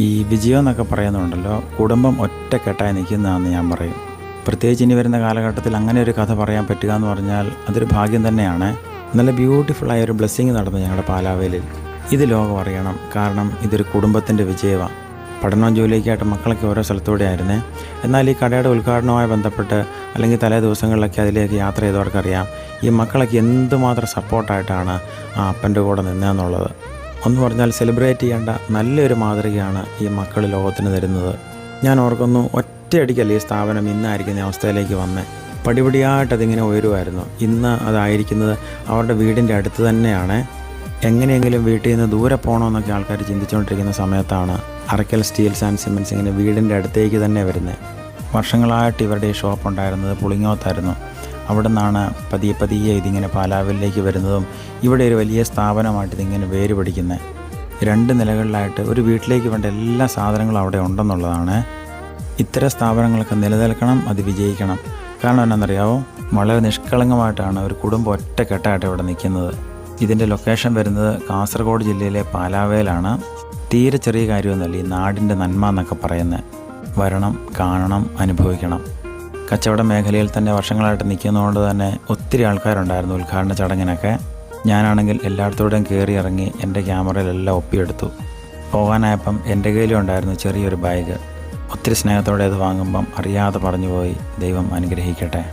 ഈ വിജയം എന്നൊക്കെ പറയുന്നുണ്ടല്ലോ, കുടുംബം ഒറ്റക്കെട്ടായി നിൽക്കുന്നതാണെന്ന് ഞാൻ പറയും. പ്രത്യേകിച്ച് ഇനി വരുന്ന കാലഘട്ടത്തിൽ അങ്ങനെ ഒരു കഥ പറയാൻ പറ്റുക എന്ന് പറഞ്ഞാൽ അതൊരു ഭാഗ്യം തന്നെയാണ്. നല്ല ബ്യൂട്ടിഫുള്ളായ ഒരു ബ്ലെസ്സിങ് നടന്നു ഞങ്ങളുടെ പാലാവേലിൽ. ഇത് ലോകം അറിയണം, കാരണം ഇതൊരു കുടുംബത്തിൻ്റെ വിജയമാണ്. പഠനവും ജോലിയൊക്കെയായിട്ട് മക്കളൊക്കെ ഓരോ സ്ഥലത്തൂടെ ആയിരുന്നേ. എന്നാൽ ഈ കടയുടെ ഉദ്ഘാടനവുമായി ബന്ധപ്പെട്ട് അല്ലെങ്കിൽ തലേ ദിവസങ്ങളിലൊക്കെ അതിലേക്ക് യാത്ര ചെയ്തവർക്കറിയാം ഈ മക്കളൊക്കെ എന്തുമാത്രം സപ്പോർട്ടായിട്ടാണ് ആ അപ്പൻ്റെ കൂടെ നിന്നതെന്നുള്ളത്. ഒന്ന് പറഞ്ഞാൽ സെലിബ്രേറ്റ് ചെയ്യേണ്ട നല്ലൊരു മാതൃകയാണ് ഈ മക്കൾ ലോകത്തിന് തരുന്നത്. ഞാൻ ഓർക്കുന്നു, ഒറ്റയടിക്കല്ല ഈ സ്ഥാപനം ഇന്നായിരിക്കുന്ന അവസ്ഥയിലേക്ക് വന്നേ. പടിപടിയായിട്ട് അതിങ്ങനെ ഉയരുമായിരുന്നു. ഇന്ന് അതായിരിക്കുന്നത് അവരുടെ വീടിൻ്റെ അടുത്ത് തന്നെയാണ്. എങ്ങനെയെങ്കിലും വീട്ടിൽ നിന്ന് ദൂരെ പോകണമെന്നൊക്കെ ആൾക്കാർ ചിന്തിച്ചുകൊണ്ടിരിക്കുന്ന സമയത്താണ് അറക്കൽ സ്റ്റീൽസ് ആൻഡ് സിമെൻറ്റ്സ് ഇങ്ങനെ വീടിൻ്റെ അടുത്തേക്ക് തന്നെ വരുന്നത്. വർഷങ്ങളായിട്ട് ഇവരുടെ ഈ ഷോപ്പ് ഉണ്ടായിരുന്നത് പുളിങ്ങോത്തായിരുന്നു. അവിടെ നിന്നാണ് പതിയെ ഇതിങ്ങനെ പാലാവിലേക്ക് വരുന്നതും ഇവിടെ ഒരു വലിയ സ്ഥാപനമായിട്ട് ഇതിങ്ങനെ വേര് പിടിക്കുന്നത്. 2 നിലകളിലായിട്ട് ഒരു വീട്ടിലേക്ക് വേണ്ട എല്ലാ സാധനങ്ങളും അവിടെ ഉണ്ടെന്നുള്ളതാണ്. ഇത്തരം സ്ഥാപനങ്ങളൊക്കെ നിലനിൽക്കണം, അത് വിജയിക്കണം. കാരണം എന്നാണെന്നറിയാമോ, വളരെ നിഷ്കളങ്കമായിട്ടാണ് ഒരു കുടുംബം ഒറ്റക്കെട്ടായിട്ട് ഇവിടെ നിൽക്കുന്നത്. ഇതിൻ്റെ ലൊക്കേഷൻ വരുന്നത് കാസർഗോഡ് ജില്ലയിലെ പാലാവേലാണ്. തീരെ ചെറിയ കാര്യമൊന്നുമല്ല ഈ നാടിൻ്റെ നന്മ എന്നൊക്കെ പറയുന്നത്. വരണം, കാണണം, അനുഭവിക്കണം. കച്ചവട മേഖലയിൽ തന്നെ വർഷങ്ങളായിട്ട് നിൽക്കുന്നതുകൊണ്ട് തന്നെ ഒത്തിരി ആൾക്കാരുണ്ടായിരുന്നു ഉദ്ഘാടന ചടങ്ങിനൊക്കെ. ഞാനാണെങ്കിൽ എല്ലായിടത്തോടെയും കയറി ഇറങ്ങി എൻ്റെ ക്യാമറയിലെല്ലാം ഒപ്പിയെടുത്തു. പോകാനായപ്പം എൻ്റെ കയ്യിലും ഉണ്ടായിരുന്നു ചെറിയൊരു ബാഗ്. ഒത്തിരി സ്നേഹത്തോടെ അത് വാങ്ങുമ്പം അറിയാതെ പറഞ്ഞു പോയി. ദൈവം അനുഗ്രഹിക്കട്ടെ.